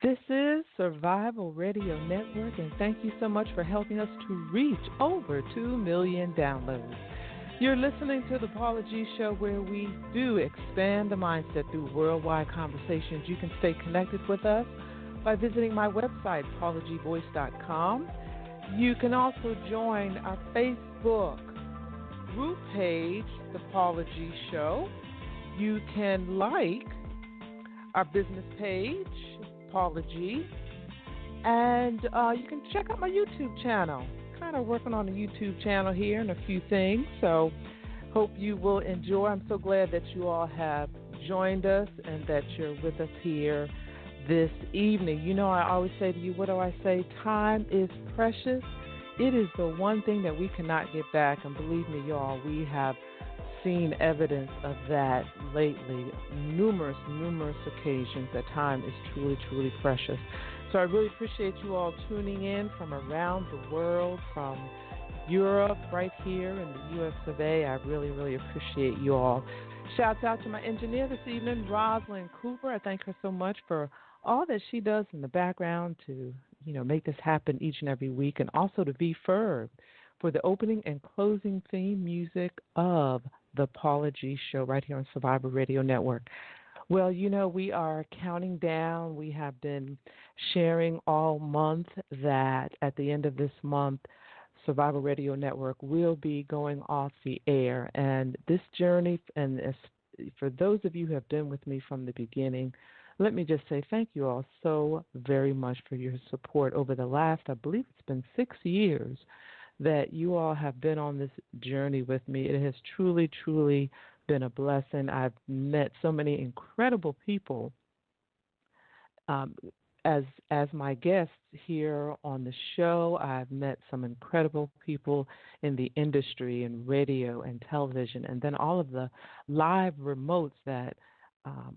This is Survival Radio Network, and thank you so much for helping us to reach over 2 million downloads. You're listening to the Paula G Show, where we do expand the mindset through worldwide conversations. You can stay connected with us by visiting my website, paulagvoice.com. You can also join our Facebook group page, The Paula G Show. You can like our business page, Paula G, and you can check out my YouTube channel. Kind of working on a YouTube channel here and a few things, so hope you will enjoy. I'm so glad that you all have joined us and that you're with us here this evening. You know, I always say to you, what do I say? Time is precious. It is the one thing that we cannot get back, and believe me, y'all, we have seen evidence of that lately, numerous occasions that time is truly, truly precious. So I really appreciate you all tuning in from around the world, from Europe, right here in the U.S. of A. I really, really appreciate you all. Shouts out to my engineer this evening, Rosalind Cooper. I thank her so much for all that she does in the background to, make this happen each and every week, and also to V. Ferb for the opening and closing theme music of the Paula G Show right here on Survivor Radio Network. Well, we are counting down. We have been sharing all month that at the end of this month, Survivor Radio Network will be going off the air. And this journey, and for those of you who have been with me from the beginning, let me just say thank you all so very much for your support over the last, I believe it's been 6 years that you all have been on this journey with me. It has truly, truly been a blessing. I've met so many incredible people as my guests here on the show. I've met some incredible people in the industry, in radio and television, and then all of the live remotes that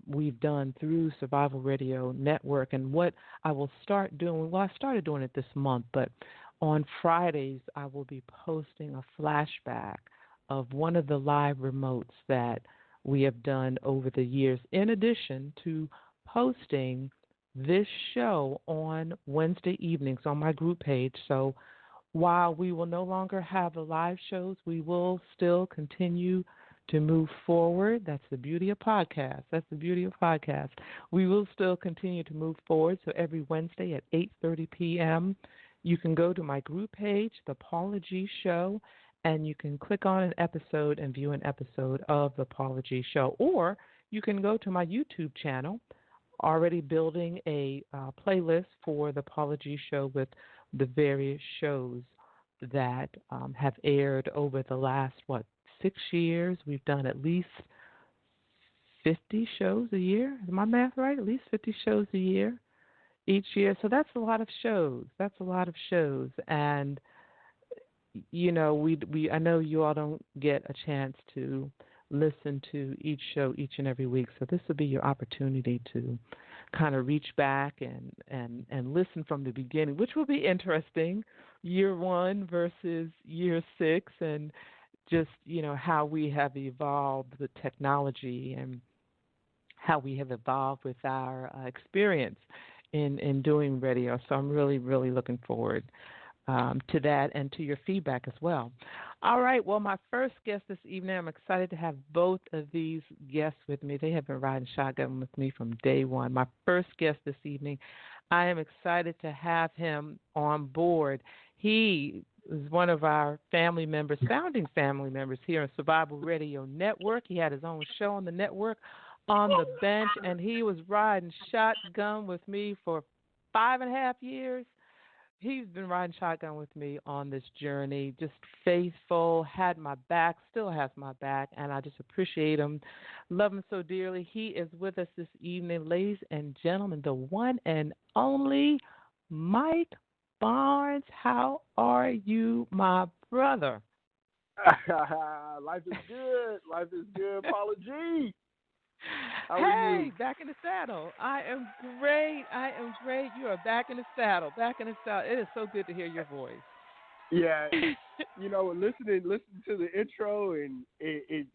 we've done through Survival Radio Network. And what I will start doing, I started doing it this month, but on Fridays, I will be posting a flashback of one of the live remotes that we have done over the years, in addition to posting this show on Wednesday evenings on my group page. So while we will no longer have the live shows, we will still continue to move forward. That's the beauty of podcasts. We will still continue to move forward. So every Wednesday at 8:30 p.m., you can go to my group page, The Paula G Show, and you can click on an episode and view an episode of The Paula G Show. Or you can go to my YouTube channel, already building a playlist for The Paula G Show with the various shows that have aired over the last, 6 years. We've done at least 50 shows a year. Is my math right? At least 50 shows a year. Each year. So that's a lot of shows. And, I know you all don't get a chance to listen to each show each and every week. So this will be your opportunity to kind of reach back and listen from the beginning, which will be interesting, year 1 versus year 6, and just, how we have evolved with technology and how we have evolved with our experience in doing radio. So I'm really, really looking forward to that and to your feedback as well. All right. Well, my first guest this evening, I'm excited to have both of these guests with me. They have been riding shotgun with me from day one. My first guest this evening, I am excited to have him on board. He is one of our family members, founding family members here on Survival Radio Network. He had his own show on the network, On the Bench, and he was riding shotgun with me for 5.5 years. He's been riding shotgun with me on this journey, just faithful, had my back, still has my back, and I just appreciate him, love him so dearly. He is with us this evening, ladies and gentlemen, the one and only Mike Barnes. How are you, my brother? Life is good, Paula G. How are you? Back in the saddle. I am great. You are back in the saddle. It is so good to hear your voice. Yeah, listening to the intro, and it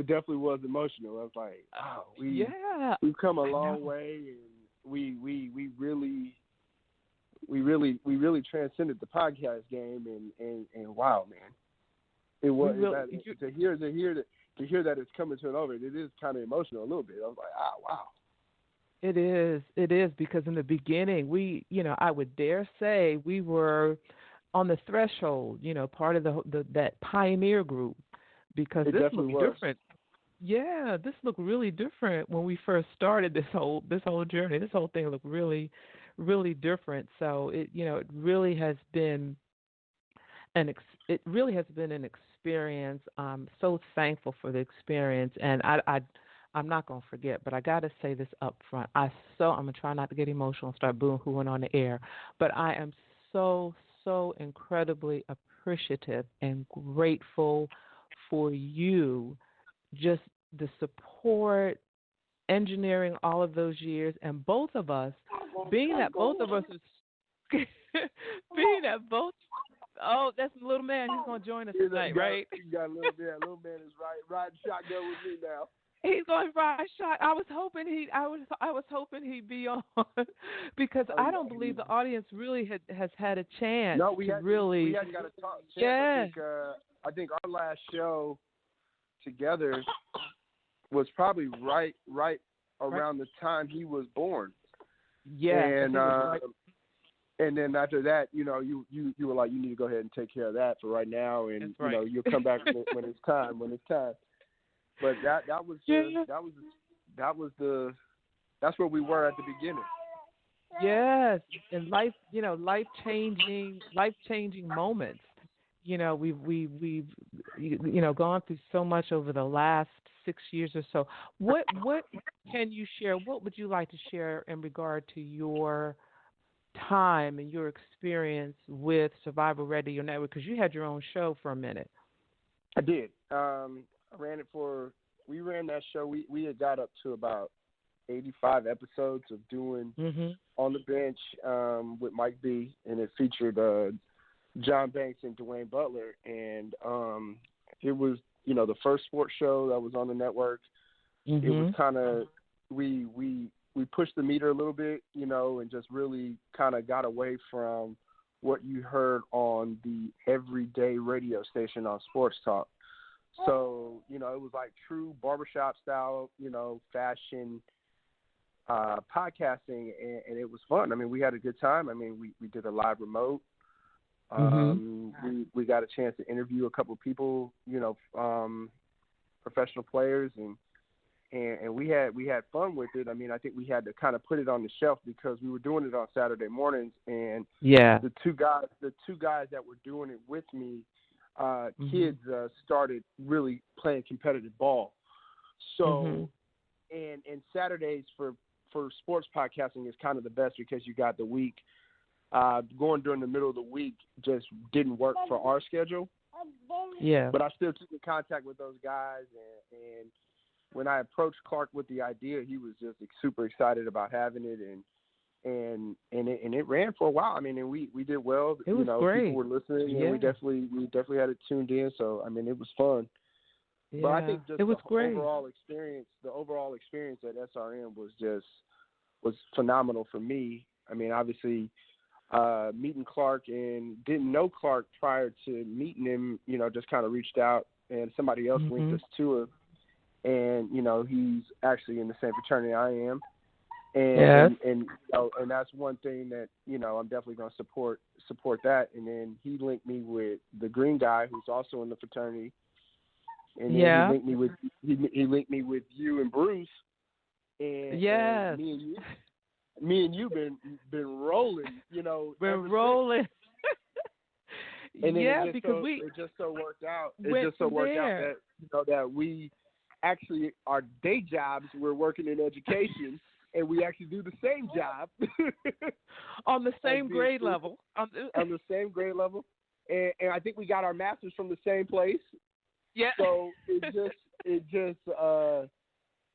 definitely was emotional. I was like, we've come a long way, and we really really transcended the podcast game, and wow, man, it was to hear that it's coming to an over. It is kind of emotional a little bit. I was like, wow. It is because in the beginning I would dare say we were on the threshold, part of that pioneer group, because this looked different. Yeah, this looked really different when we first started this whole journey. This whole thing looked really, really different. So it really has been an experience. I'm so thankful for the experience, and I'm not gonna forget. But I got to say this up front. I'm gonna try not to get emotional and start boo-hooing on the air. But I am so incredibly appreciative and grateful for you, just the support, engineering all of those years, and both of us, being that both of us oh, that's the little man. He's gonna join us tonight, right? You got a little man. Little man is riding shotgun with me now. He's going to ride shot. I was hoping he'd be on because I don't believe the audience really has had a chance. No, we hadn't got a talk. Yeah. I think our last show together was probably right around the time he was born. Yeah. And then after that, you were like, you need to go ahead and take care of that for right now, and you'll come back when it's time. But that's where we were at the beginning. Yes, and life changing moments. We've gone through so much over the last 6 years or so. What can you share? What would you like to share in regard to your time and your experience with Survival Radio Network? Because you had your own show for a minute. I did. We ran that show. We had got up to about 85 episodes of doing On the Bench with Mike B, and it featured John Banks and Dwayne Butler, and it was the first sports show that was on the network. It was kind of we pushed the meter a little bit, and just really kind of got away from what you heard on the everyday radio station on Sports Talk. So, it was like true barbershop style, fashion podcasting, and it was fun. I mean, we had a good time. I mean, we did a live remote. We got a chance to interview a couple of people, professional players, and we had fun with it. I mean, I think we had to kind of put it on the shelf because we were doing it on Saturday mornings, and the two guys that were doing it with me, kids started really playing competitive ball. So, and Saturdays for sports podcasting is kind of the best because you got the week. Going during the middle of the week just didn't work for our schedule. Yeah. But I still keep in contact with those guys, and when I approached Clark with the idea, he was just super excited about having it, and it ran for a while. I mean, and we did well. It was great. People were listening, and we definitely had it tuned in. So I mean, it was fun. Yeah. But I think just it was great. The overall experience at SRM was phenomenal for me. I mean, obviously, meeting Clark and didn't know Clark prior to meeting him. Just kind of reached out, and somebody else linked us to him. And he's actually in the same fraternity I am. And that's one thing that I'm definitely going to support that. And then he linked me with the green guy who's also in the fraternity, and then he linked me with you and Bruce. And me and you been rolling. We're rolling. And then it just so worked out. It just so worked out that that we actually our day jobs we're working in education. And we actually do the same job. On the same grade level. On the same grade level. And I think we got our masters from the same place. Yeah. So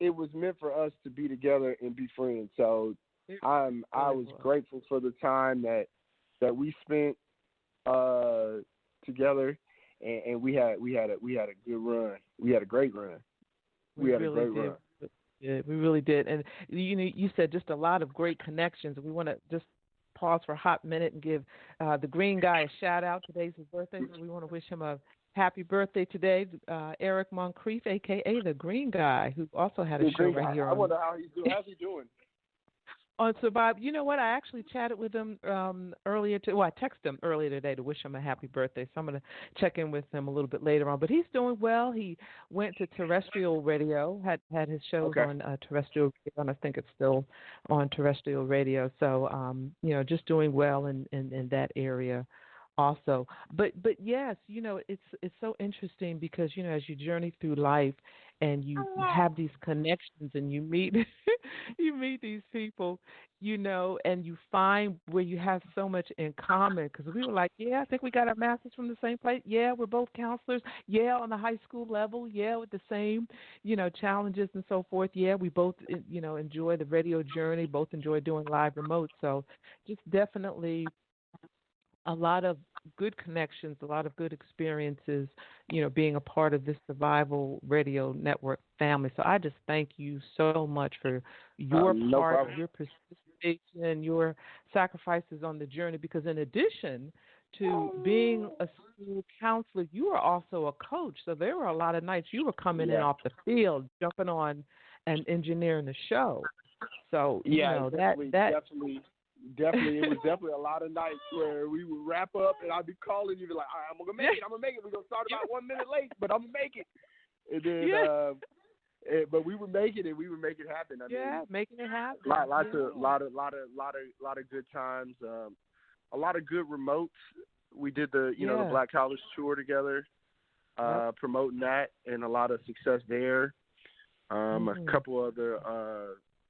it was meant for us to be together and be friends. So I was grateful for the time that we spent together, and we had a good run. We had a great run. We had a great run. Yeah, we really did. And you said just a lot of great connections. We want to just pause for a hot minute and give the green guy a shout out. Today's his birthday, so we want to wish him a happy birthday today. Eric Moncrief, a.k.a. the green guy, who also had a show right here on. I wonder how he's doing. How's he doing? On Survive. You know what? I actually chatted with him earlier. I texted him earlier today to wish him a happy birthday. So I'm going to check in with him a little bit later on. But he's doing well. He went to terrestrial radio, had his shows on terrestrial radio, and I think it's still on terrestrial radio. So, just doing well in that area also. But yes, it's so interesting because, as you journey through life and you have these connections and you meet you meet these people, and you find where you have so much in common, because we were like, I think we got our masters from the same place. Yeah, we're both counselors. Yeah, on the high school level. Yeah, with the same, challenges and so forth. Yeah, we both, enjoy the radio journey, both enjoy doing live remote. So just definitely a lot of good connections, a lot of good experiences, being a part of this Survival Radio Network family. So I just thank you so much for your part, your participation, your sacrifices on the journey, because in addition to being a school counselor, you are also a coach. So there were a lot of nights you were coming in off the field, jumping on and engineering the show. So, Definitely, it was definitely a lot of nights where we would wrap up and I'd be calling you, be like, all right, I'm going to make it. We're going to start about 1 minute late, but I'm going to make it. And then, but we would make it and we would make it happen. Making it happen. A lot of good times. A lot of good remotes. We did the Black College tour together, promoting that, and a lot of success there. A couple other,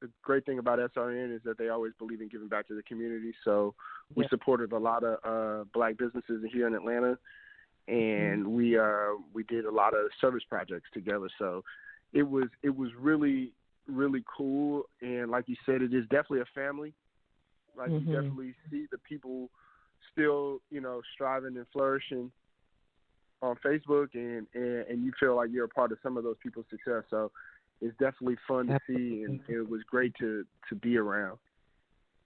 the great thing about SRN is that they always believe in giving back to the community. So we supported a lot of black businesses here in Atlanta, and we did a lot of service projects together. So it was really, really cool. And like you said, it is definitely a family. Like you definitely see the people still, striving and flourishing on Facebook, and you feel like you're a part of some of those people's success. So it's definitely fun to see, and it was great to be around.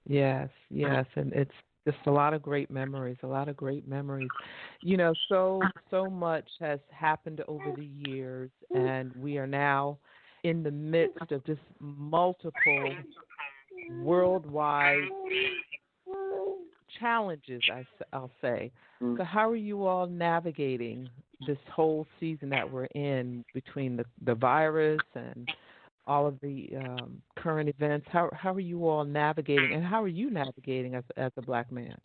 Yes, and it's just a lot of great memories, so much has happened over the years, and we are now in the midst of just multiple worldwide challenges, I'll say. So how are you all navigating this whole season that we're in, between the virus and all of the current events? How are you all navigating, and how are you navigating as a black man?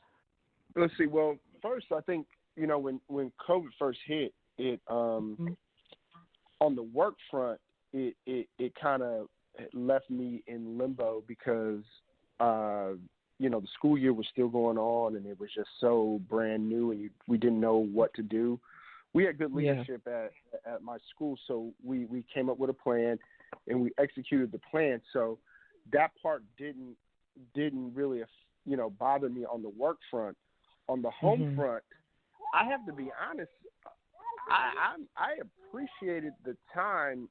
Let's see. Well, first, I think, when COVID first hit, it on the work front, it kind of left me in limbo because the school year was still going on, and it was just so brand new, and we didn't know what to do. We had good leadership at my school, so we came up with a plan, and we executed the plan. So that part didn't really, bother me on the work front. On the home front, I have to be honest, I appreciated the time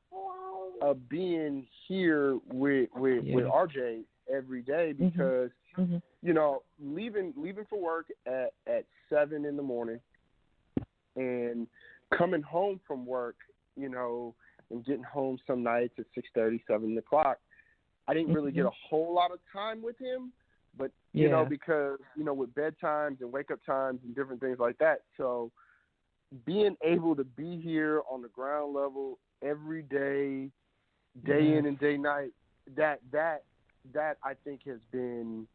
of being here with RJ every day, because leaving for work at 7 in the morning and coming home from work, and getting home some nights at 6:30, 7 o'clock, I didn't really get a whole lot of time with him, but because with bedtimes and wake up times and different things like that. So being able to be here on the ground level every day, day in and day night, that I think has been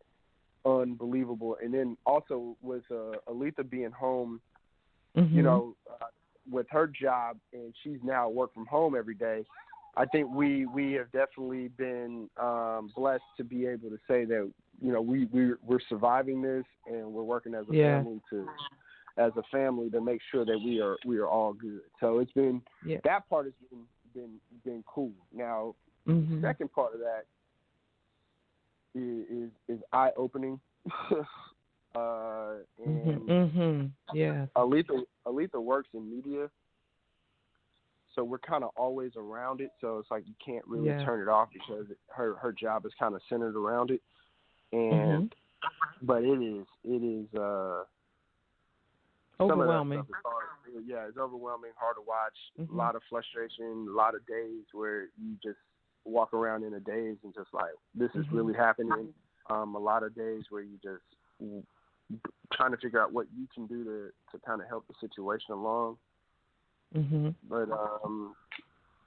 unbelievable. And then also with Aletha being home, with her job, and she's now work from home every day, I think we have definitely been blessed to be able to say that we're surviving this, and we're working as a family to make sure that we are all good. So it's been that part has been cool. Now the second part of that is eye opening. Aletha works in media, so we're kind of always around it. So it's like you can't really turn it off, because her job is kind of centered around it. And but it is overwhelming. Some of that stuff is hard. Yeah, it's overwhelming, hard to watch. Mm-hmm. A lot of frustration, a lot of days where you just walk around in a daze and just like, this is Mm-hmm. really happening. A lot of days where you just trying to figure out what you can do to kind of help the situation along. Mm-hmm. But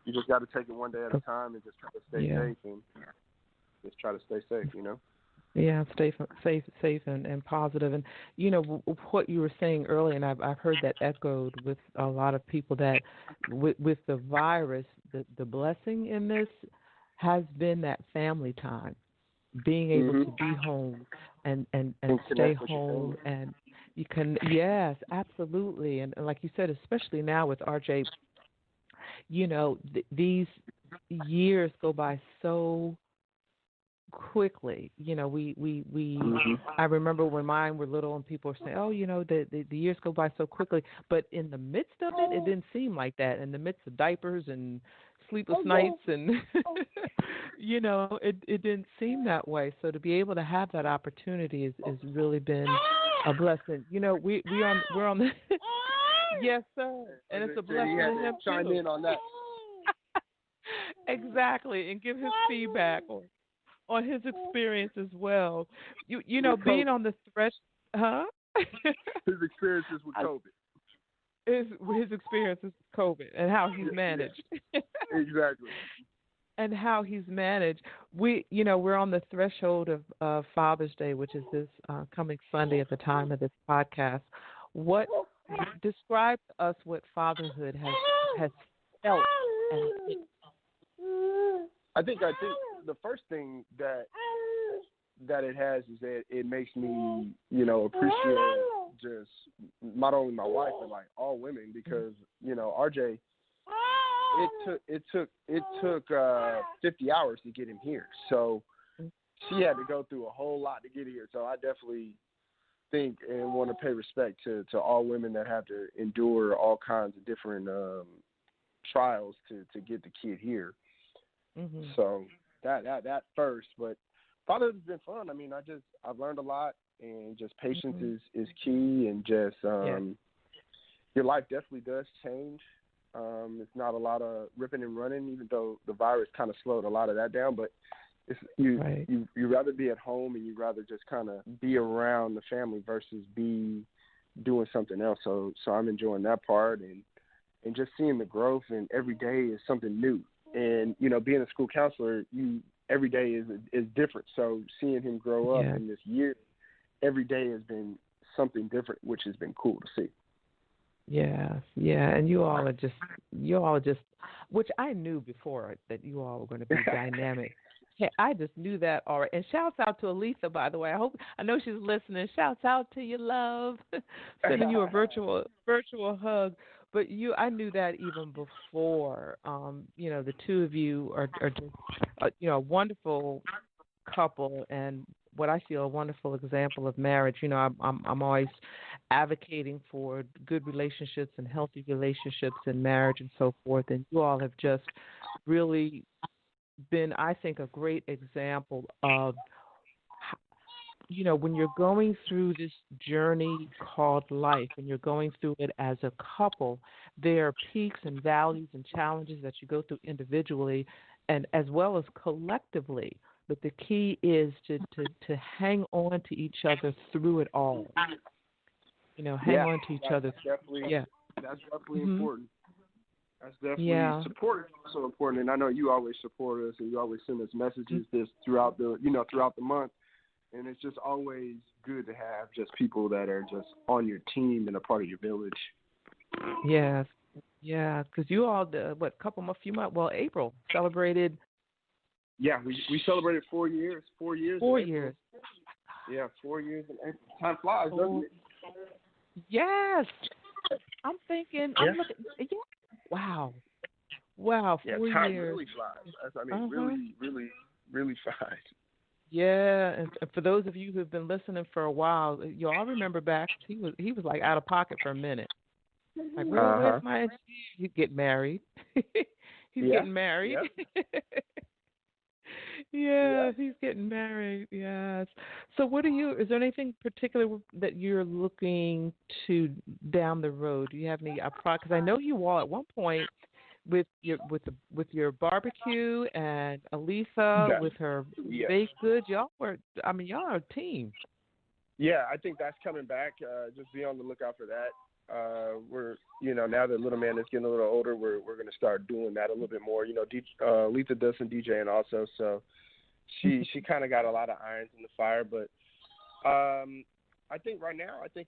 you just got to take it one day at a time and just try to stay safe and just try to stay safe, you know? Yeah, stay safe and positive. And, you know, what you were saying earlier, and I've heard that echoed with a lot of people, that with the virus, the blessing in this has been that family time, being able to be home and stay home. And you can, yes, absolutely. And like you said, especially now with RJ, you know, these years go by so quickly. You know, I remember when mine were little and people were saying, oh, you know, the years go by so quickly. But in the midst of it, it didn't seem like that. In the midst of diapers and sleepless nights and, you know, it didn't seem that way. So to be able to have that opportunity has really been a blessing. You know, we're on the yes, sir. And it's a blessing to him too. Chime in on that. Exactly, and give his feedback on his experience as well. You know, being on the threshold, His experiences with COVID. His experiences with COVID and how he's managed. Exactly. And how he's managed. We're on the threshold of Father's Day, which is this coming Sunday at the time of this podcast. What describe to us what fatherhood has felt and I think the first thing that it has is that it makes me, you know, appreciate just not only my wife but like all women, because, you know, RJ, it took 50 hours to get him here. So she had to go through a whole lot to get here. So I definitely think and want to pay respect to all women that have to endure all kinds of different trials to get the kid here. Mm-hmm. So that first, but fatherhood has been fun. I mean, I've learned a lot, and just patience is key, and just your life definitely does change. It's not a lot of ripping and running, even though the virus kind of slowed a lot of that down. But it's you rather be at home, and you rather just kind of be around the family versus be doing something else. So I'm enjoying that part, and just seeing the growth, and every day is something new. And, you know, being a school counselor, every day is different. So seeing him grow up in this year, every day has been something different, which has been cool to see. Yeah, and you all are just, which I knew before that you all were going to be dynamic. Hey, I just knew that already. And shouts out to Aletha, by the way. I know she's listening. Shouts out to you, love. Sending you a virtual hug. But I knew that even before. You know, the two of you are just, you know, a wonderful couple, and what I feel a wonderful example of marriage. You know, I'm always advocating for good relationships and healthy relationships in marriage and so forth. And you all have just really been, I think, a great example of, you know, when you're going through this journey called life, and you're going through it as a couple, there are peaks and valleys and challenges that you go through individually and as well as collectively. But the key is to hang on to each other through it all. You know, hang on to each other. That's definitely important. That's definitely support is also important. And I know you always support us, and you always send us messages throughout the month. And it's just always good to have just people that are just on your team and a part of your village. Yes, because you all, April celebrated. Yeah, we celebrated 4 years. 4 years. 4 years. Yeah, 4 years in April. Time flies, doesn't it? Yes. I'm thinking. I'm looking. Yeah. Wow. 4 years. Time really flies. Really, really, really flies. Yeah, and for those of you who've been listening for a while, you all remember back. He was like out of pocket for a minute. Like, where's my? He's getting married. He's getting married. Yeah, he's getting married. Yes. So, is there anything particular that you're looking to down the road? Do you have any because I know you all at one point with your barbecue and Alisa Yeah. with her Yeah. baked goods. Y'all are a team. Yeah, I think that's coming back. Just be on the lookout for that. We're, now that little man is getting a little older, we're going to start doing that a little bit more. Letha does some DJing also, so she kind of got a lot of irons in the fire. But I think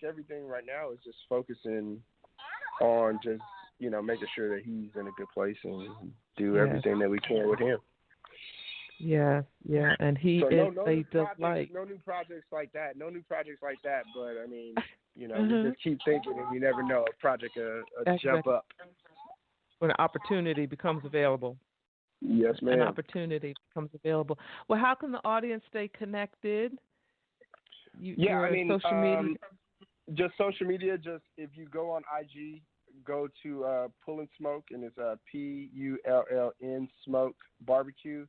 everything right now is just focusing on just making sure that he's in a good place and do everything that we can with him. Yeah, and he is a delight. No new projects like that. But I mean, we just keep thinking, and you never know, a project jump up when an opportunity becomes available. Yes, ma'am. An opportunity becomes available. Well, how can the audience stay connected? Social media. Just social media. Just if you go on IG, go to Pull and Smoke, and it's PULLN Smoke Barbecue.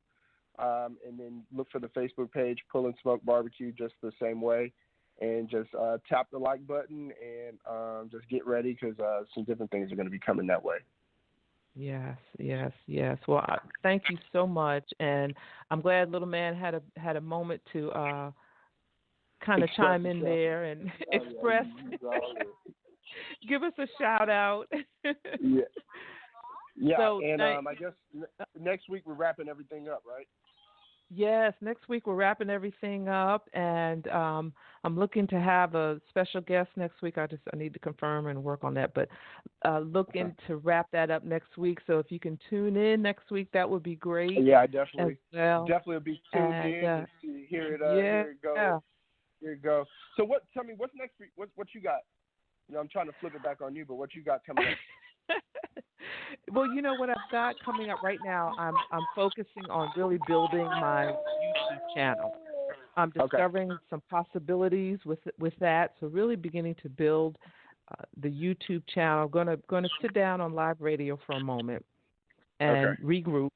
And then look for the Facebook page, Pull and Smoke Barbecue, just the same way. And just tap the like button and just get ready because some different things are going to be coming that way. Yes. Well, thank you so much, and I'm glad little man had a moment to kind of chime in there and express. Give us a shout out. Yeah. So, and I guess next week we're wrapping everything up, right? Yes, next week we're wrapping everything up, and I'm looking to have a special guest next week. I need to confirm and work on that, but looking to wrap that up next week. So if you can tune in next week, that would be great. Yeah, I definitely. Definitely will be tuned in and hear it. Here it goes. Yeah. Here it goes. So tell me, what's next week? What you got? I'm trying to flip it back on you, but what you got coming up? Well, what I've got coming up right now, I'm focusing on really building my YouTube channel. I'm discovering some possibilities with that, so really beginning to build the YouTube channel. Going to sit down on live radio for a moment and regroup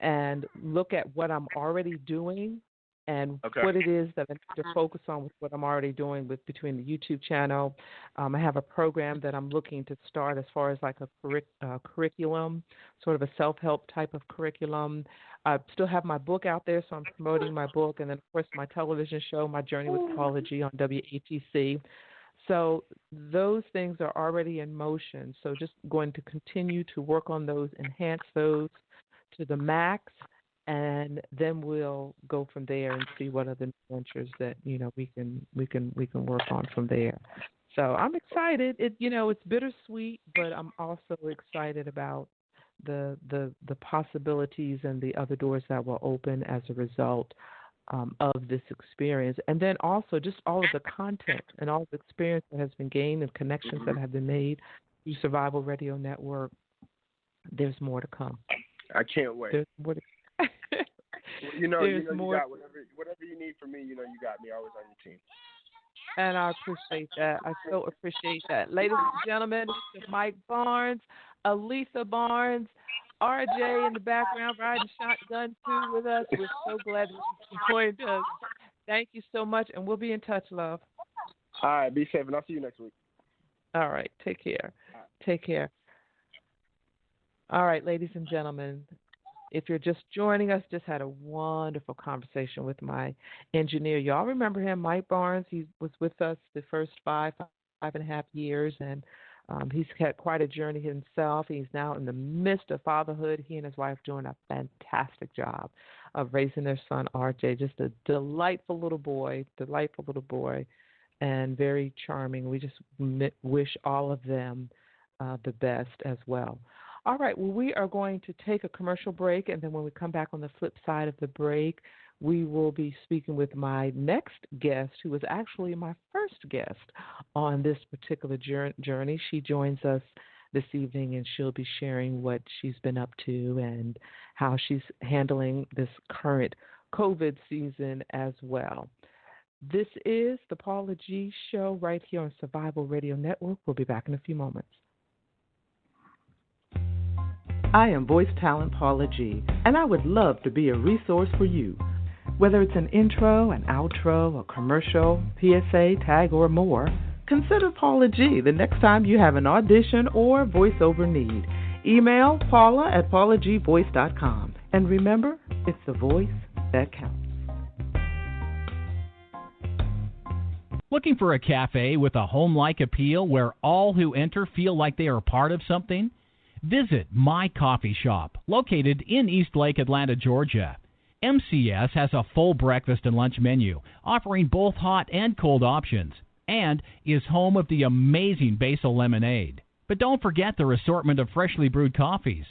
and look at what I'm already doing and what it is that I need to focus on with what I'm already doing between the YouTube channel. I have a program that I'm looking to start as far as like a curriculum, sort of a self-help type of curriculum. I still have my book out there, so I'm promoting my book. And then, of course, my television show, My Journey with Paula G on WATC. So those things are already in motion. So just going to continue to work on those, enhance those to the max. And then we'll go from there and see what other ventures that we can work on from there. So I'm excited. It's bittersweet, but I'm also excited about the possibilities and the other doors that will open as a result of this experience. And then also just all of the content and all the experience that has been gained and connections that have been made through Survival Radio Network. There's more to come. I can't wait. There's more to come. You got whatever you need from me. You got me always on your team. And I appreciate that. I so appreciate that. Ladies and gentlemen, this is Mike Barnes, Alisa Barnes, RJ in the background riding shotgun too with us. We're so glad that you joined us. Thank you so much, and we'll be in touch, love. All right, be safe, and I'll see you next week. All right, take care. Take care. All right, ladies and gentlemen. If you're just joining us, just had a wonderful conversation with my engineer. Y'all remember him, Mike Barnes. He was with us the first five and a half years, and he's had quite a journey himself. He's now in the midst of fatherhood. He and his wife doing a fantastic job of raising their son, RJ. Just a delightful little boy, and very charming. We just wish all of them the best as well. All right, well, we are going to take a commercial break, and then when we come back on the flip side of the break, we will be speaking with my next guest, who was actually my first guest on this particular journey. She joins us this evening, and she'll be sharing what she's been up to and how she's handling this current COVID season as well. This is the Paula G Show right here on Survival Radio Network. We'll be back in a few moments. I am voice talent Paula G, and I would love to be a resource for you. Whether it's an intro, an outro, a commercial, PSA, tag, or more, consider Paula G the next time you have an audition or voiceover need. Email paula@paulagvoice.com. And remember, it's the voice that counts. Looking for a cafe with a home-like appeal where all who enter feel like they are part of something? Visit My Coffee Shop, located in Eastlake, Atlanta, Georgia. MCS has a full breakfast and lunch menu, offering both hot and cold options, and is home of the amazing basil lemonade. But don't forget their assortment of freshly brewed coffees.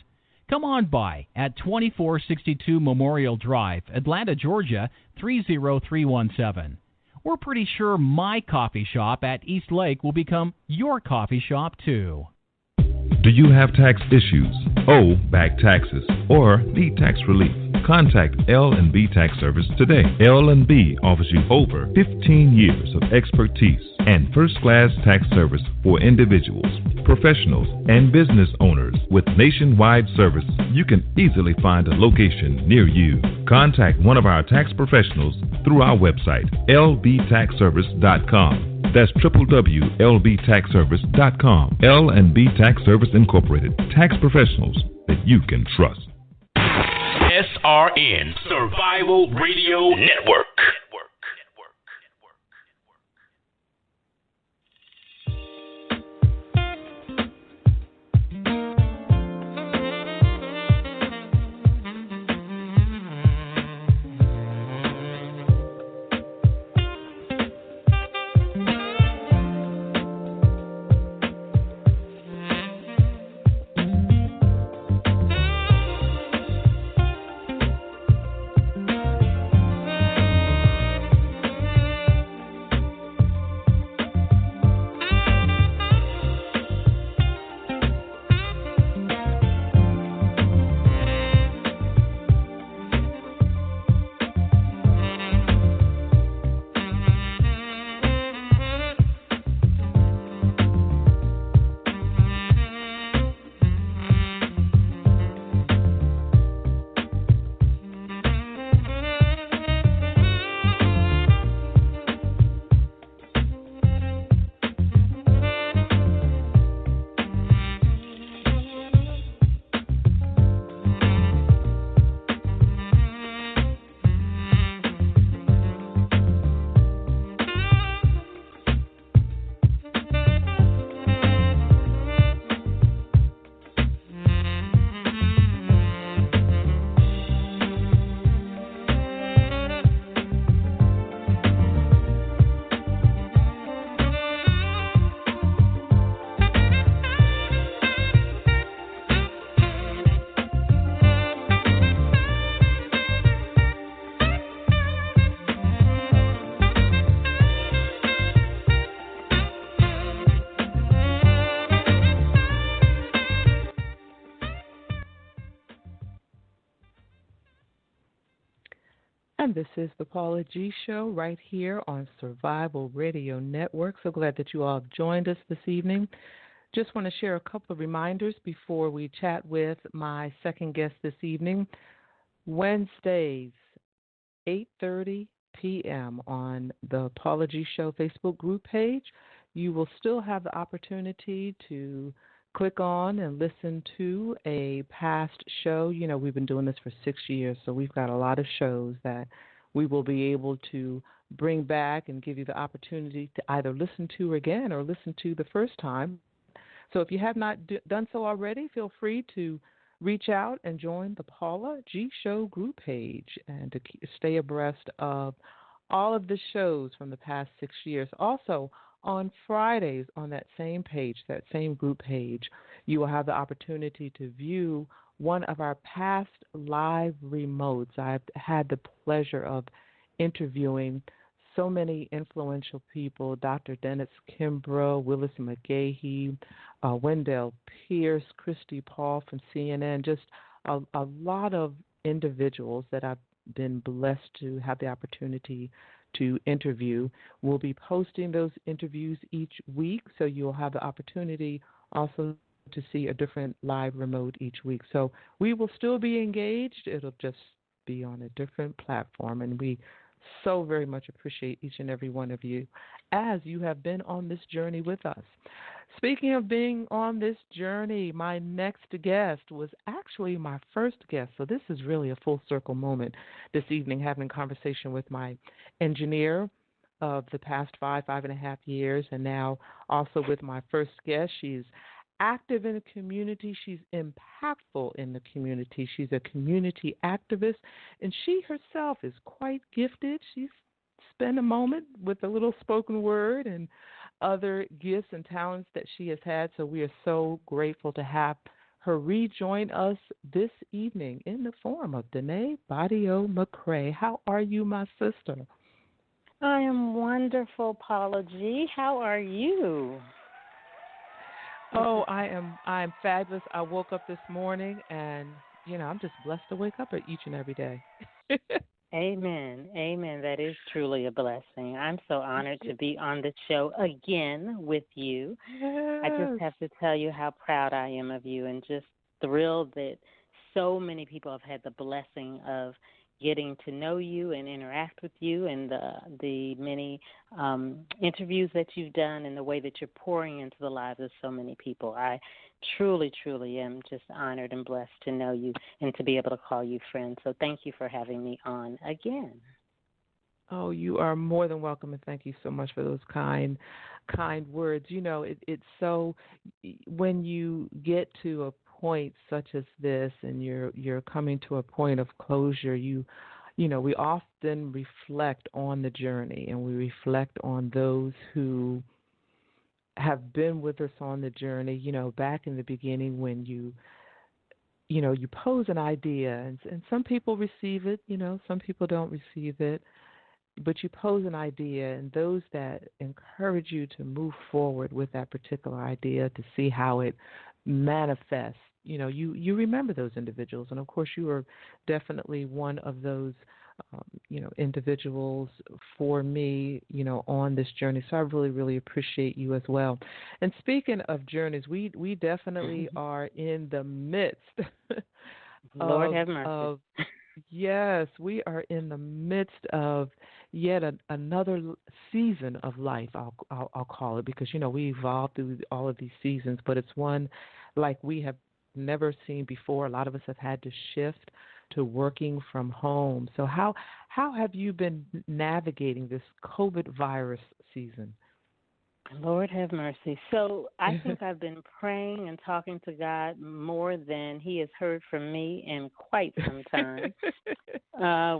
Come on by at 2462 Memorial Drive, Atlanta, Georgia, 30317. We're pretty sure My Coffee Shop at East Lake will become your coffee shop, too. Do you have tax issues, owe back taxes, or need tax relief? Contact L&B Tax Service today. L&B offers you over 15 years of expertise and first-class tax service for individuals, professionals, and business owners. With nationwide service, you can easily find a location near you. Contact one of our tax professionals through our website, lbtaxservice.com. That's www.lbtaxservice.com. L&B Tax Service Incorporated. Tax professionals that you can trust. SRN Survival Radio Network. And this is the Paula G Show right here on Survival Radio Network. So glad that you all have joined us this evening. Just want to share a couple of reminders before we chat with my second guest this evening. Wednesdays, 8:30 p.m. on the Paula G Show Facebook group page. You will still have the opportunity to click on and listen to a past show. You know, we've been doing this for 6 years, so we've got a lot of shows that we will be able to bring back and give you the opportunity to either listen to again or listen to the first time. So if you have not done so already, feel free to reach out and join the Paula G Show group page and to stay abreast of all of the shows from the past 6 years. Also, on Fridays on that same page, that same group page, you will have the opportunity to view one of our past live remotes. I've had the pleasure of interviewing so many influential people: Dr. Dennis Kimbrough, Willis McGahee, Wendell Pierce, Christy Paul from CNN, just a lot of individuals that I've been blessed to have the opportunity to interview. We'll be posting those interviews each week, so you'll have the opportunity also to see a different live remote each week. So we will still be engaged. It'll just be on a different platform, and we so very much appreciate each and every one of you as you have been on this journey with us. Speaking of being on this journey, my next guest was actually my first guest, so this is really a full circle moment this evening, having a conversation with my engineer of the past 5.5 years, and now also with my first guest. She's active in the community. She's impactful in the community. She's a community activist, and she herself is quite gifted. She's spent a moment with a little spoken word and other gifts and talents that she has had, so we are so grateful to have her rejoin us this evening in the form of Daneea Badio Mc Cray. How are you, my sister? I am wonderful, Paula G. How are you? Oh, I'm fabulous. I woke up this morning, and I'm just blessed to wake up each and every day. Amen. Amen. That is truly a blessing. I'm so honored to be on the show again with you. Yes. I just have to tell you how proud I am of you, and just thrilled that so many people have had the blessing of getting to know you and interact with you, and the many interviews that you've done, and the way that you're pouring into the lives of so many people. I truly, truly am just honored and blessed to know you and to be able to call you friend. So thank you for having me on again. Oh, you are more than welcome, and thank you so much for those kind words. It's so, when you get to a point such as this, and you're coming to a point of closure, we often reflect on the journey, and we reflect on those who have been with us on the journey. Back in the beginning, when you pose an idea, and some people receive it, some people don't receive it, but you pose an idea, and those that encourage you to move forward with that particular idea to see how it manifests, you remember those individuals. And of course, you are definitely one of those, individuals for me, on this journey. So I really, really appreciate you as well. And speaking of journeys, we definitely are in the midst Lord have mercy. Yes, we are in the midst of yet another season of life, I'll call it, because, we evolve through all of these seasons, but it's one like we have never seen before. A lot of us have had to shift to working from home. So how have you been navigating this COVID virus season? Lord have mercy. So I think I've been praying and talking to God more than He has heard from me in quite some time.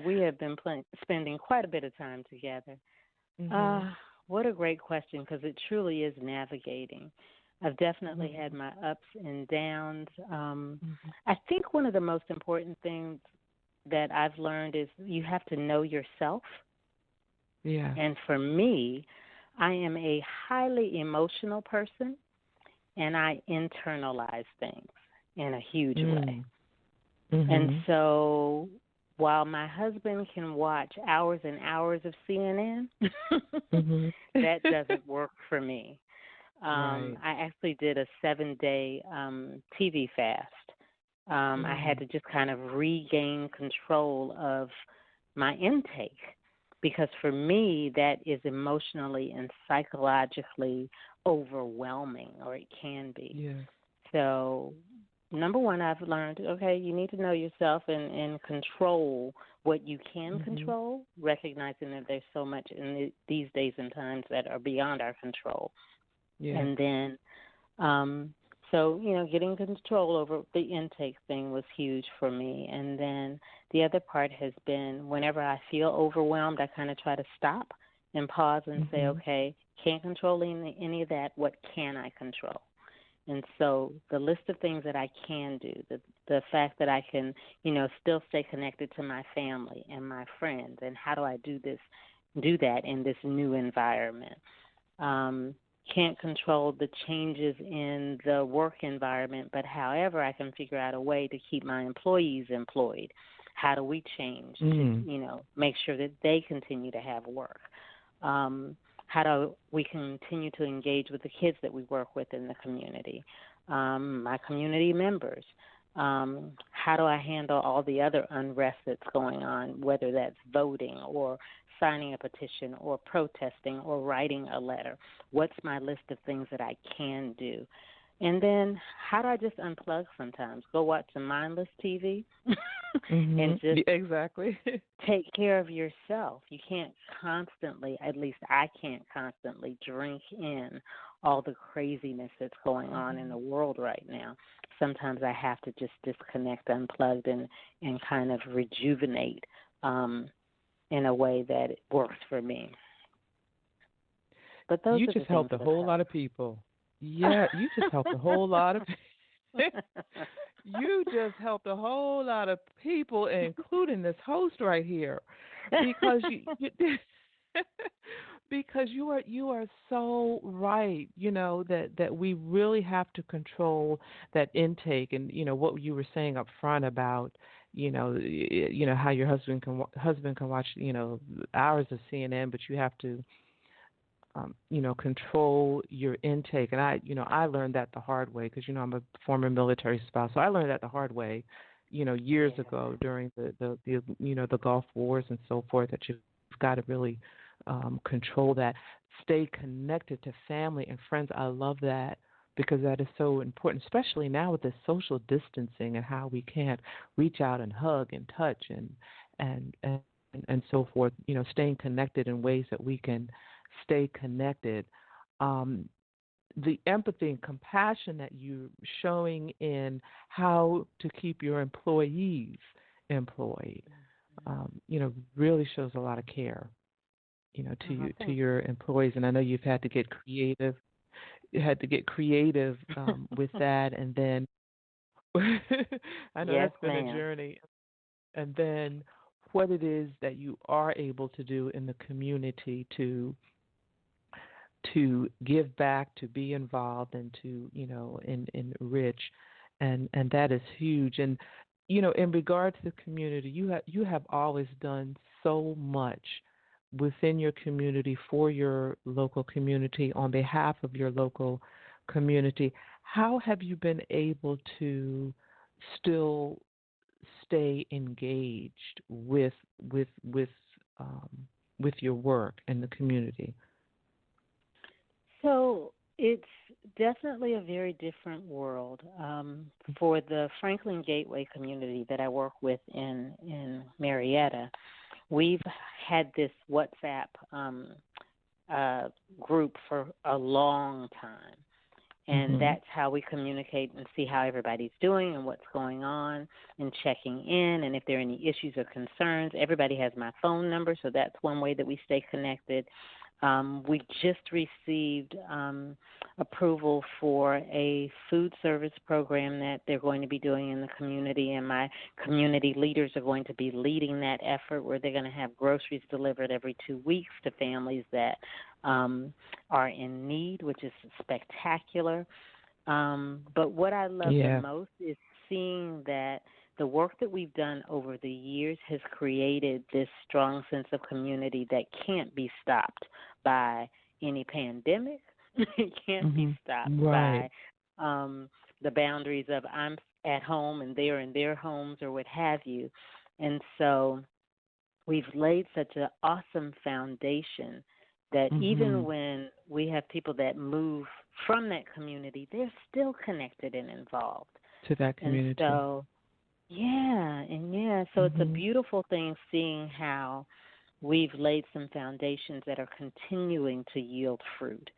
We have been spending quite a bit of time together. Mm-hmm. What a great question, because it truly is navigating. I've definitely had my ups and downs. I think one of the most important things that I've learned is you have to know yourself. Yeah. And for me, I am a highly emotional person, and I internalize things in a huge way. Mm-hmm. And so while my husband can watch hours and hours of CNN, that doesn't work for me. Right. I actually did a 7-day TV fast. I had to just kind of regain control of my intake, because for me that is emotionally and psychologically overwhelming, or it can be. Yeah. So number one, I've learned, okay, you need to know yourself and control what you can control, recognizing that there's so much in these days and times that are beyond our control. Yeah. And then, so, getting control over the intake thing was huge for me. And then the other part has been, whenever I feel overwhelmed, I kind of try to stop and pause and say, okay, can't control any of that. What can I control? And so the list of things that I can do, the fact that I can, still stay connected to my family and my friends, and how do I do that in this new environment? Can't control the changes in the work environment, but however, I can figure out a way to keep my employees employed. How do we change to, make sure that they continue to have work? how do we continue to engage with the kids that we work with in the community, my community members. How do I handle all the other unrest that's going on, whether that's voting or signing a petition or protesting or writing a letter? What's my list of things that I can do? And then how do I just unplug sometimes? Go watch some mindless TV and just exactly take care of yourself. You can't constantly, at least I can't constantly drink in all the craziness that's going on in the world right now. Sometimes I have to just disconnect, unplug, and kind of rejuvenate in a way that it works for me. But those you are just the helped a things whole lot of people. Yeah, you just helped a whole lot of you just helped a whole lot of people, including this host right here, because because you are so right. You know that we really have to control that intake, and what you were saying up front about how your husband can watch hours of CNN, but you have to control your intake. And I learned that the hard way because, I'm a former military spouse. So I learned that the hard way, years ago during the Gulf Wars and so forth, that you've got to really control that, stay connected to family and friends. I love that because that is so important, especially now with this social distancing and how we can't reach out and hug and touch and so forth, staying connected in ways that we can stay connected. The empathy and compassion that you're showing in how to keep your employees employed, really shows a lot of care, to your employees. And I know you've had to get creative. You had to get creative with that, and then I know that's been a journey. And then what it is that you are able to do in the community to give back, to be involved, and to enrich, and that is huge. And in regard to the community, you have always done so much within your community, for your local community, on behalf of your local community. How have you been able to still stay engaged with your work in the community? So it's definitely a very different world. For the Franklin Gateway community that I work with in Marietta, we've had this WhatsApp group for a long time. And that's how we communicate and see how everybody's doing and what's going on and checking in. And if there are any issues or concerns, everybody has my phone number, so that's one way that we stay connected. We just received approval for a food service program that they're going to be doing in the community, and my community leaders are going to be leading that effort, where they're going to have groceries delivered every 2 weeks to families that are in need, which is spectacular. But what I love the most is seeing that the work that we've done over the years has created this strong sense of community that can't be stopped by any pandemic. It can't be stopped by the boundaries of I'm at home and they're in their homes or what have you. And so we've laid such an awesome foundation that even when we have people that move from that community, they're still connected and involved to that community. And so, so it's a beautiful thing seeing how we've laid some foundations that are continuing to yield fruit.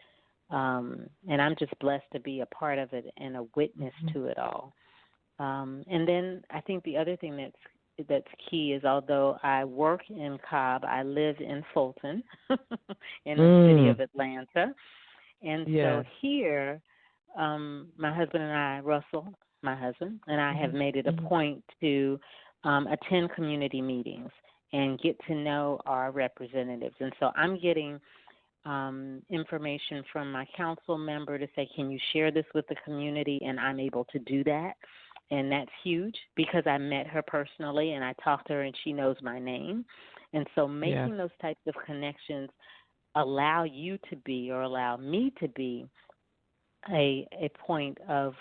And I'm just blessed to be a part of it and a witness to it all. And then I think the other thing that's key is, although I work in Cobb, I live in Fulton in the city of Atlanta. And so here, my husband and I, Russell, my husband, and I have made it a point to attend community meetings and get to know our representatives. And so I'm getting information from my council member to say, can you share this with the community? And I'm able to do that. And that's huge because I met her personally and I talked to her and she knows my name. And so making those types of connections allow you to be or allow me to be a point of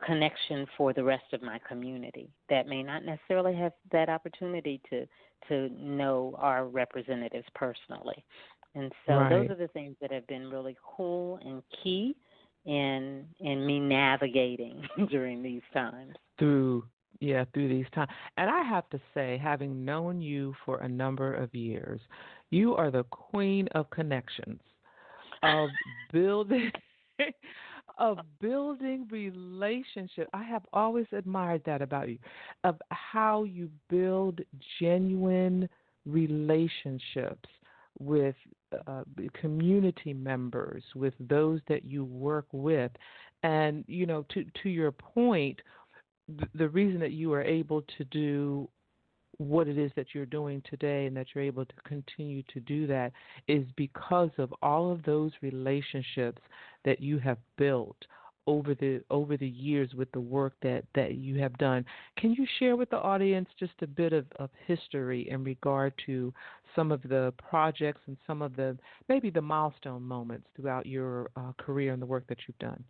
connection for the rest of my community that may not necessarily have that opportunity to know our representatives personally. And so those are the things that have been really cool and key in me navigating during these times. Through these times. And I have to say, having known you for a number of years, you are the queen of connections, of building relationships. I have always admired that about you, of how you build genuine relationships with community members, with those that you work with. And, to your point, the reason that you are able to do what it is that you're doing today and that you're able to continue to do that is because of all of those relationships that you have built over the years with the work that you have done. Can you share with the audience just a bit of history in regard to some of the projects and some of the maybe the milestone moments throughout your career and the work that you've done?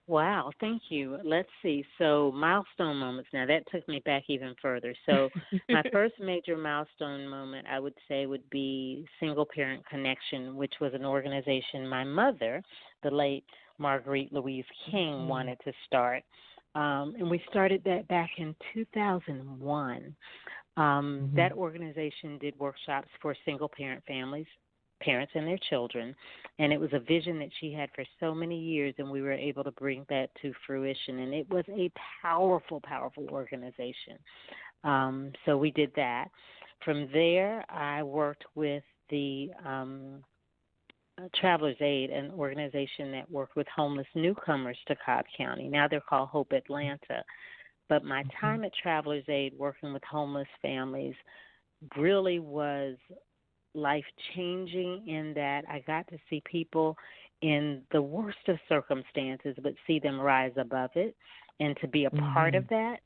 Wow, thank you. Let's see. So milestone moments. Now that took me back even further. So my first major milestone moment, I would say, would be Single Parent Connection, which was an organization my mother, the late Marguerite Louise King, wanted to start. And we started that back in 2001. That organization did workshops for single parent families, parents and their children, and it was a vision that she had for so many years, and we were able to bring that to fruition, and it was a powerful, powerful organization. So we did that. From there, I worked with the Travelers Aid, an organization that worked with homeless newcomers to Cobb County. Now they're called Hope Atlanta. But my time at Travelers Aid working with homeless families really was life-changing in that I got to see people in the worst of circumstances but see them rise above it, and to be a part of that,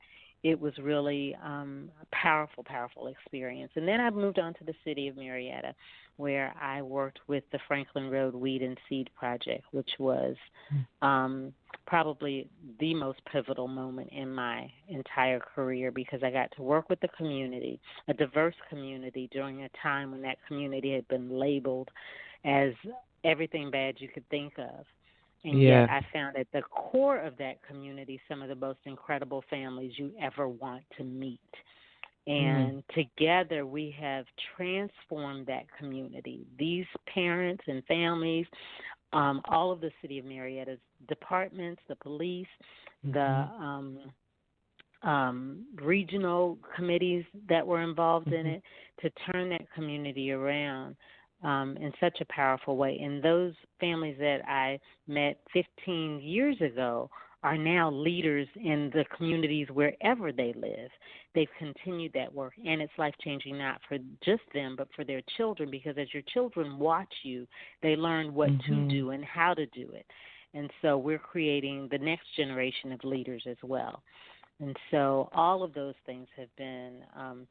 it was really a powerful, powerful experience. And then I moved on to the city of Marietta, where I worked with the Franklin Road Weed and Seed Project, which was probably the most pivotal moment in my entire career, because I got to work with the community, a diverse community, during a time when that community had been labeled as everything bad you could think of. And yet I found at the core of that community some of the most incredible families you ever want to meet. And together we have transformed that community. These parents and families, all of the city of Marietta's departments, the police, the regional committees that were involved in it, to turn that community around in such a powerful way. And those families that I met 15 years ago are now leaders in the communities wherever they live. They've continued that work, and it's life-changing not for just them but for their children, because as your children watch you, they learn what to do and how to do it. And so we're creating the next generation of leaders as well. And so all of those things have been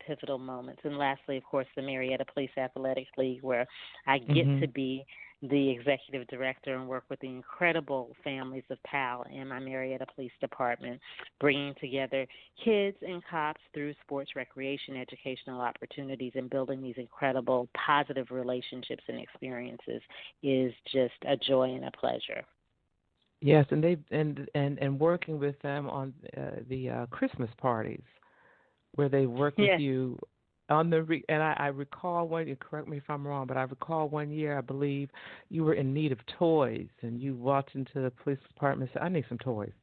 pivotal moments. And lastly, of course, the Marietta Police Athletic League, where I get to be the executive director and work with the incredible families of PAL and my Marietta Police Department, bringing together kids and cops through sports, recreation, educational opportunities, and building these incredible positive relationships and experiences is just a joy and a pleasure. Yes, and they and working with them on the Christmas parties, where they work with you on the and I recall one. You correct me if I'm wrong, but I recall one year I believe you were in need of toys, and you walked into the police department and said, "I need some toys,"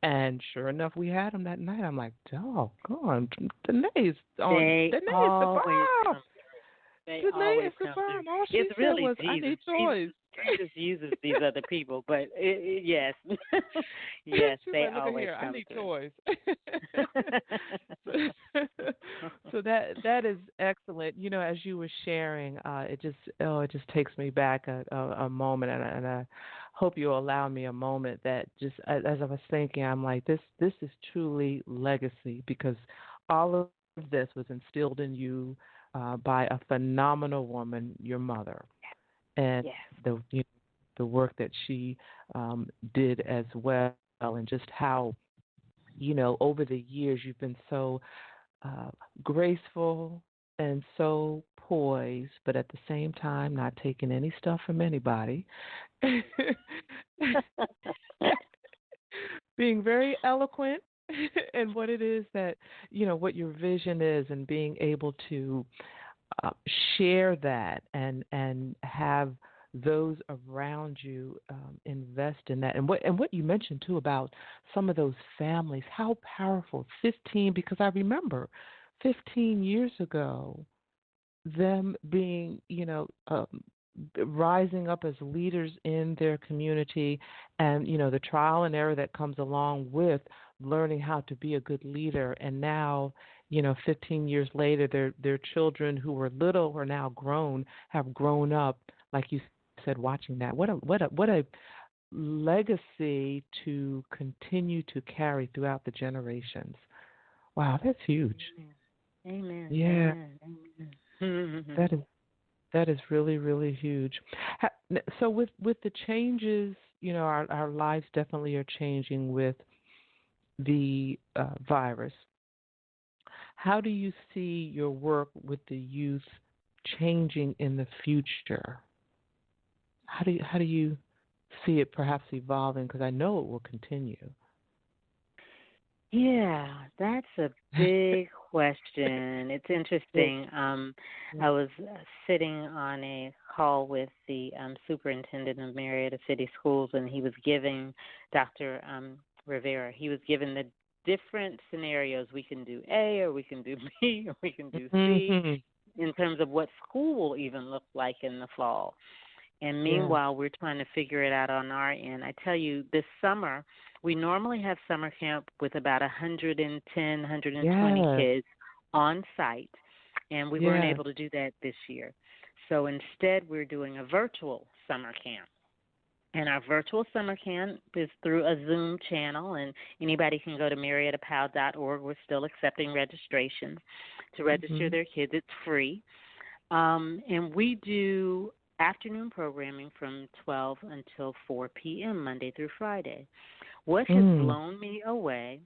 and sure enough, we had them that night. I'm like, "Doggone, Daneea's on. Daneea's the bomb. Daneea's the bomb. All she said really was, Jesus. I need toys." Jesus uses these other people, but yes, yes, they always here, come I need through. toys. So that is excellent. You know, as you were sharing, it just takes me back a moment, and I hope you'll allow me a moment that just as I was thinking, I'm like, this is truly legacy, because all of this was instilled in you by a phenomenal woman, your mother, and Yes. the work that she did as well, and just how over the years you've been so graceful and so poised, but at the same time not taking any stuff from anybody. Being very eloquent in what it is that, what your vision is, and being able to share that and have those around you invest in that. And what you mentioned too about some of those families, how powerful 15, because I remember 15 years ago them being, rising up as leaders in their community, and the trial and error that comes along with learning how to be a good leader. And now 15 years later, their children who were little are now grown, have grown up, like you said, watching that. What a legacy to continue to carry throughout the generations. Wow, that's huge. Amen. Yeah. Amen. That is really, really huge. So with the changes, our lives definitely are changing with the virus. How do you see your work with the youth changing in the future? How do you see it perhaps evolving? Because I know it will continue. Yeah, that's a big question. It's interesting. I was sitting on a call with the superintendent of Marietta City Schools, and he was giving Dr. Rivera, he was given the different scenarios. We can do A, or we can do B, or we can do C, in terms of what school will even look like in the fall. And meanwhile, we're trying to figure it out on our end. I tell you, this summer, we normally have summer camp with about 110, 120 kids on site, and we weren't able to do that this year. So instead, we're doing a virtual summer camp. And our virtual summer camp is through a Zoom channel, and anybody can go to mariettapow.org. We're still accepting registrations to register their kids. It's free. And we do afternoon programming from 12 until 4 p.m. Monday through Friday. What has blown me away,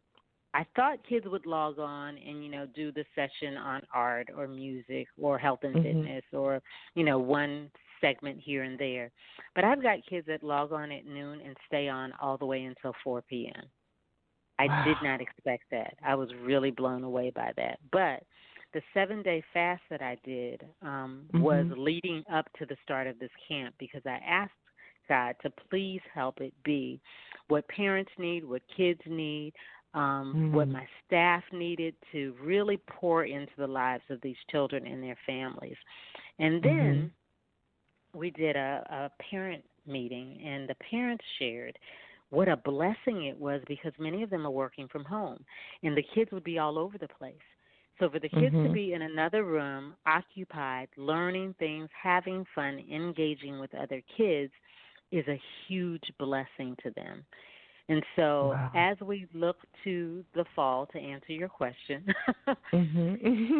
I thought kids would log on and, do the session on art or music or health and fitness or, one segment here and there. But I've got kids that log on at noon and stay on all the way until 4 p.m. I did not expect that. I was really blown away by that. But the 7-day fast that I did was leading up to the start of this camp, because I asked God to please help it be what parents need, what kids need, what my staff needed to really pour into the lives of these children and their families. And then we did a parent meeting, and the parents shared what a blessing it was, because many of them are working from home, and the kids would be all over the place. So for the kids to be in another room, occupied, learning things, having fun, engaging with other kids is a huge blessing to them. And so as we look to the fall, to answer your question,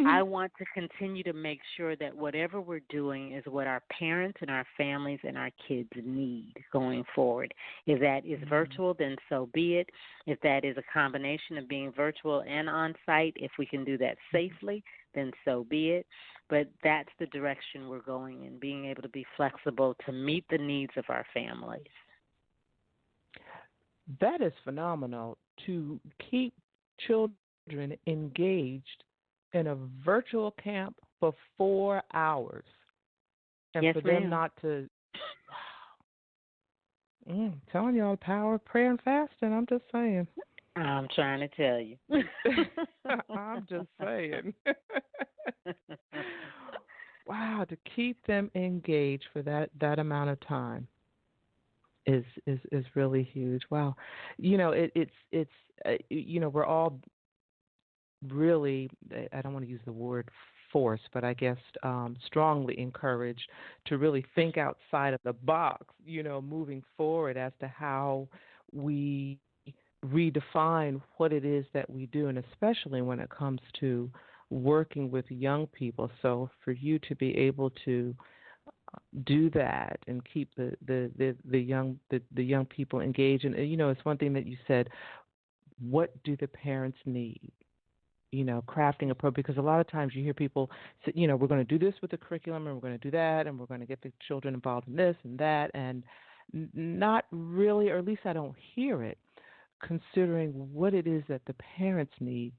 I want to continue to make sure that whatever we're doing is what our parents and our families and our kids need going forward. If that is virtual, then so be it. If that is a combination of being virtual and on-site, if we can do that safely, then so be it. But that's the direction we're going in, being able to be flexible to meet the needs of our families. That is phenomenal, to keep children engaged in a virtual camp for 4 hours. And for them not to, telling y'all the power of prayer and fasting, I'm just saying. I'm trying to tell you. I'm just saying. Wow, to keep them engaged for that amount of time is really huge. Wow. It's we're all really, I don't want to use the word force, but I guess strongly encouraged to really think outside of the box, moving forward as to how we redefine what it is that we do, and especially when it comes to working with young people. So for you to be able to do that and keep the young people engaged, and it's one thing that you said. What do the parents need? Crafting a program, because a lot of times you hear people say, we're going to do this with the curriculum and we're going to do that and we're going to get the children involved in this and that, and not really, or at least I don't hear it, considering what it is that the parents need,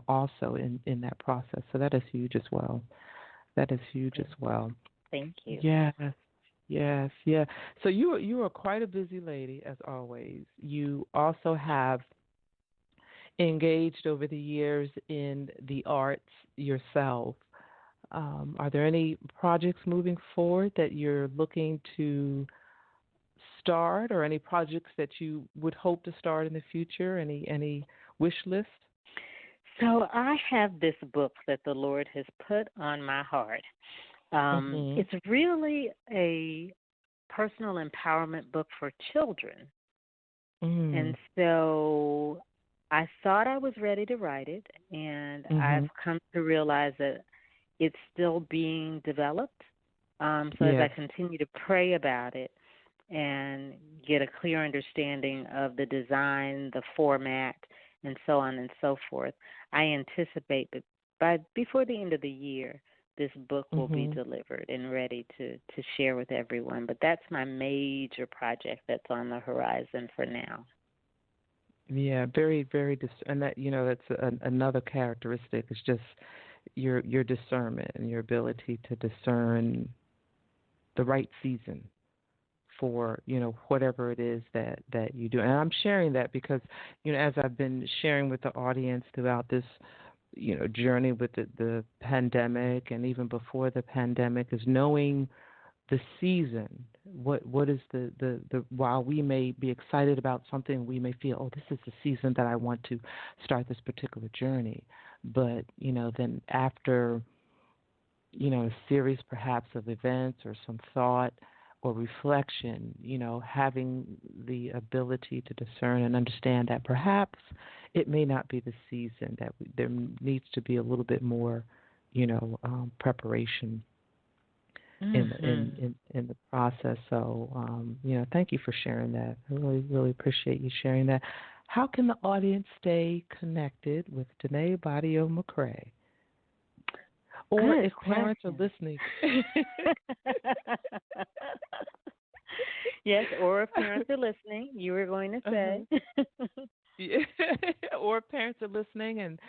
also in that process. So that is huge as well. That is huge as well. Thank you. Yes. So you are quite a busy lady, as always. You also have engaged over the years in the arts yourself. Are there any projects moving forward that you're looking to start, or any projects that you would hope to start in the future? Any wish list? So I have this book that the Lord has put on my heart. It's really a personal empowerment book for children. And so I thought I was ready to write it, and I've come to realize that it's still being developed. As I continue to pray about it and get a clear understanding of the design, the format, and so on and so forth, I anticipate that before the end of the year, this book will be delivered and ready to share with everyone. But that's my major project that's on the horizon for now. Yeah, very, very, and that that's another characteristic. It's just your discernment and your ability to discern the right season for whatever it is that you do. And I'm sharing that because as I've been sharing with the audience throughout this journey with the pandemic, and even before the pandemic, is knowing the season. What is the while we may be excited about something, we may feel, oh, this is the season that I want to start this particular journey. But then after a series perhaps of events or some thought or reflection, having the ability to discern and understand that perhaps it may not be the season, that there needs to be a little bit more, preparation in the process. So, thank you for sharing that. I really, really appreciate you sharing that. How can the audience stay connected with Daneea Badio Mc Cray? Or Good if parents are listening. Yes, or if parents are listening, you were going to say. Yeah. Or if parents are listening and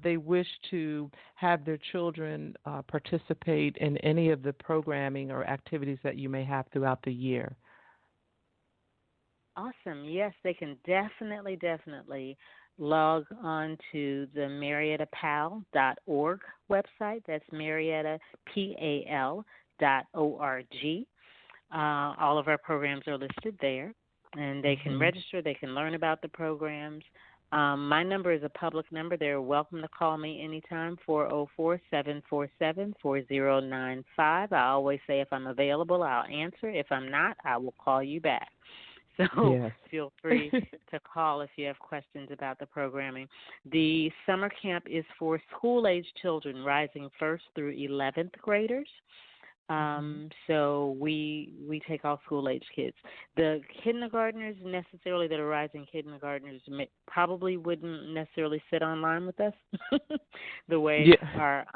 they wish to have their children participate in any of the programming or activities that you may have throughout the year. Awesome. Yes, they can definitely log on to the MariettaPal.org website. That's MariettaPal.org. All of our programs are listed there, and they can register. They can learn about the programs. My number is a public number. They're welcome to call me anytime, 404-747-4095. I always say if I'm available, I'll answer. If I'm not, I will call you back. So feel free to call if you have questions about the programming. The summer camp is for school-age children, rising 1st through 11th graders. So we take all school-age kids. The kindergartners necessarily that are rising kindergartners probably wouldn't necessarily sit online with us the way our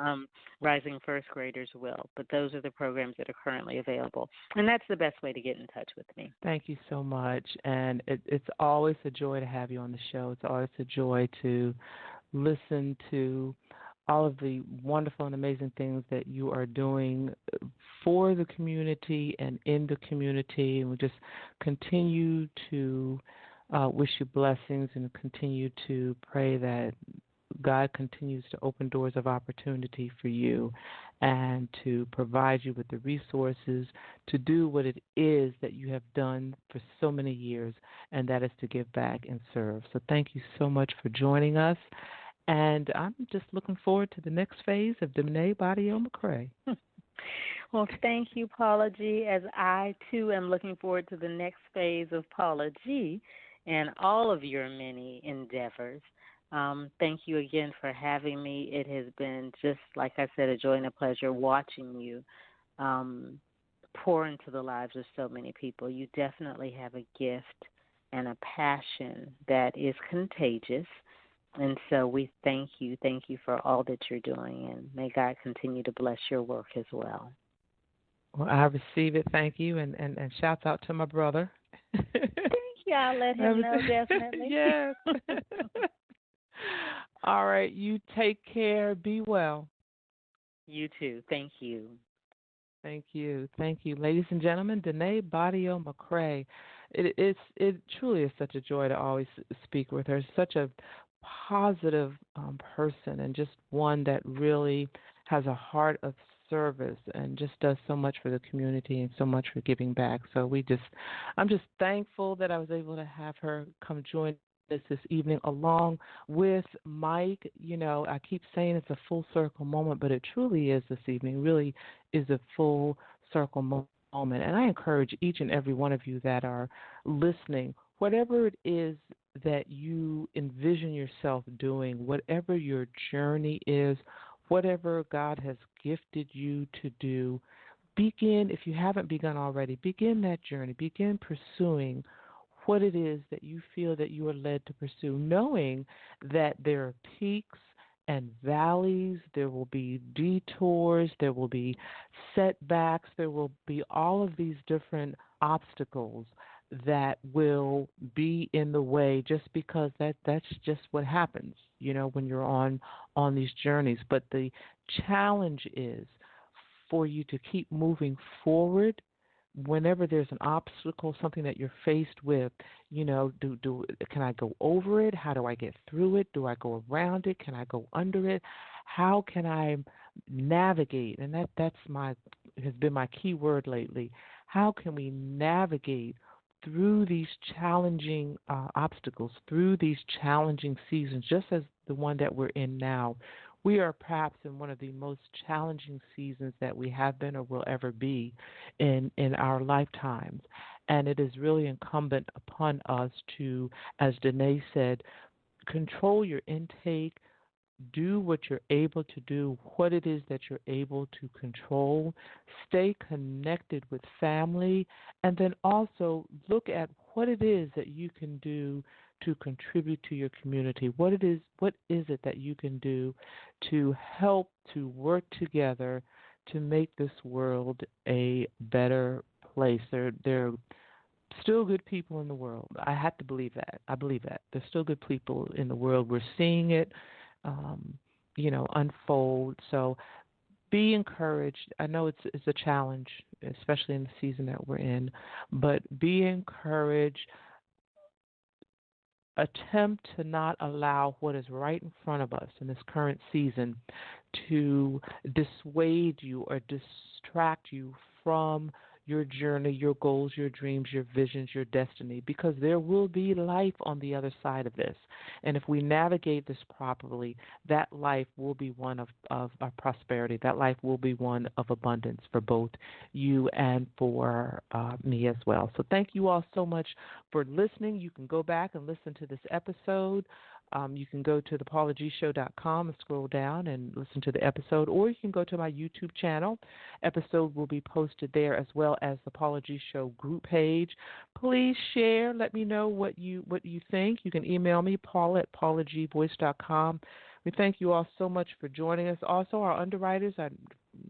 rising first graders will. But those are the programs that are currently available. And that's the best way to get in touch with me. Thank you so much. And it's always a joy to have you on the show. It's always a joy to listen to all of the wonderful and amazing things that you are doing for the community and in the community. And we just continue to wish you blessings and continue to pray that God continues to open doors of opportunity for you and to provide you with the resources to do what it is that you have done for so many years, and that is to give back and serve. So thank you so much for joining us. And I'm just looking forward to the next phase of Daneea Badio Mc Cray. Well, thank you, Paula G, as I, too, am looking forward to the next phase of Paula G and all of your many endeavors. Thank you again for having me. It has been, just like I said, a joy and a pleasure watching you pour into the lives of so many people. You definitely have a gift and a passion that is contagious. And so we thank you. Thank you for all that you're doing. And may God continue to bless your work as well. Well, I receive it. Thank you. And shouts out to my brother. Thank you. I'll let him know, definitely. Yes. All right. You take care. Be well. You too. Thank you. Thank you. Thank you. Ladies and gentlemen, Daneea Badio Mc Cray. It truly is such a joy to always speak with her. Such a positive person, and just one that really has a heart of service and just does so much for the community and so much for giving back. So I'm just thankful that I was able to have her come join us this evening along with Mike. You know, I keep saying it's a full circle moment, but it truly is this evening. Really is a full circle moment. And I encourage each and every one of you that are listening, whatever it is that you envision yourself doing, whatever your journey is, whatever God has gifted you to do, begin, if you haven't begun already, begin that journey. Begin pursuing what it is that you feel that you are led to pursue, knowing that there are peaks and valleys, there will be detours, there will be setbacks, there will be all of these different obstacles that will be in the way, just because that's just what happens, you know, when you're on these journeys. But the challenge is for you to keep moving forward. Whenever there's an obstacle, something that you're faced with, you know, can I go over it? How do I get through it? Do I go around it? Can I go under it? How can I navigate? And has been my key word lately. How can we navigate through these challenging obstacles, through these challenging seasons, just as the one that we're in now? We are perhaps in one of the most challenging seasons that we have been or will ever be in our lifetimes. And it is really incumbent upon us to, as Daneea said, control your intake, do what you're able to do, what it is that you're able to control, stay connected with family, and then also look at what it is that you can do to contribute to your community. What is it that you can do to help to work together to make this world a better place? There are still good people in the world. I have to believe that. I believe that. There's still good people in the world. We're seeing it, unfold. So be encouraged. I know it's a challenge, especially in the season that we're in, but be encouraged. Attempt to not allow what is right in front of us in this current season to dissuade you or distract you from your journey, your goals, your dreams, your visions, your destiny, because there will be life on the other side of this. And if we navigate this properly, that life will be one of prosperity. That life will be one of abundance for both you and for me as well. So thank you all so much for listening. You can go back and listen to this episode. You can go to thepaulag.show.com and scroll down and listen to the episode, or you can go to my YouTube channel. Episode will be posted there, as well as the Paula G Show group page. Please share. Let me know what you think. You can email me, paula@paulagvoice.com. We thank you all so much for joining us. Also, our underwriters, I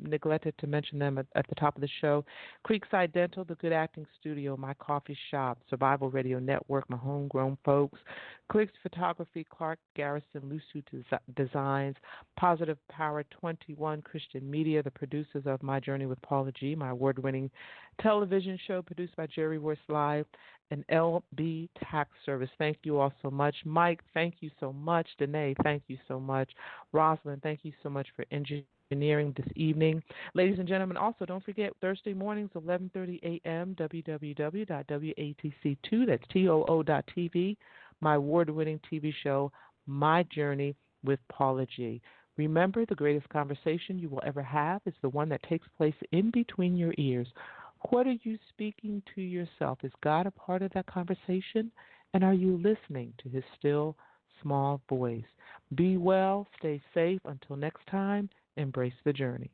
neglected to mention them at the top of the show: Creekside Dental, The Good Acting Studio, My Coffee Shop, Survival Radio Network, My Homegrown Folks, Clicks Photography, Clark Garrison, Lusu Designs, Positive Power 21, Christian Media, the producers of My Journey with Paula G, my award-winning television show produced by Jerry Royce Live, and LB Tax Service. Thank you all so much. Mike, thank you so much. Daneea, thank you so much. Rosalind, thank you so much for engineering this evening. Ladies and gentlemen, also don't forget Thursday mornings, 11:30 a.m., www.watc2, that's TOO.TV, my award-winning TV show, My Journey with Paula G. Remember, the greatest conversation you will ever have is the one that takes place in between your ears. What are you speaking to yourself? Is God a part of that conversation? And are you listening to his still, small voice. Be well, stay safe. Until next time, embrace the journey.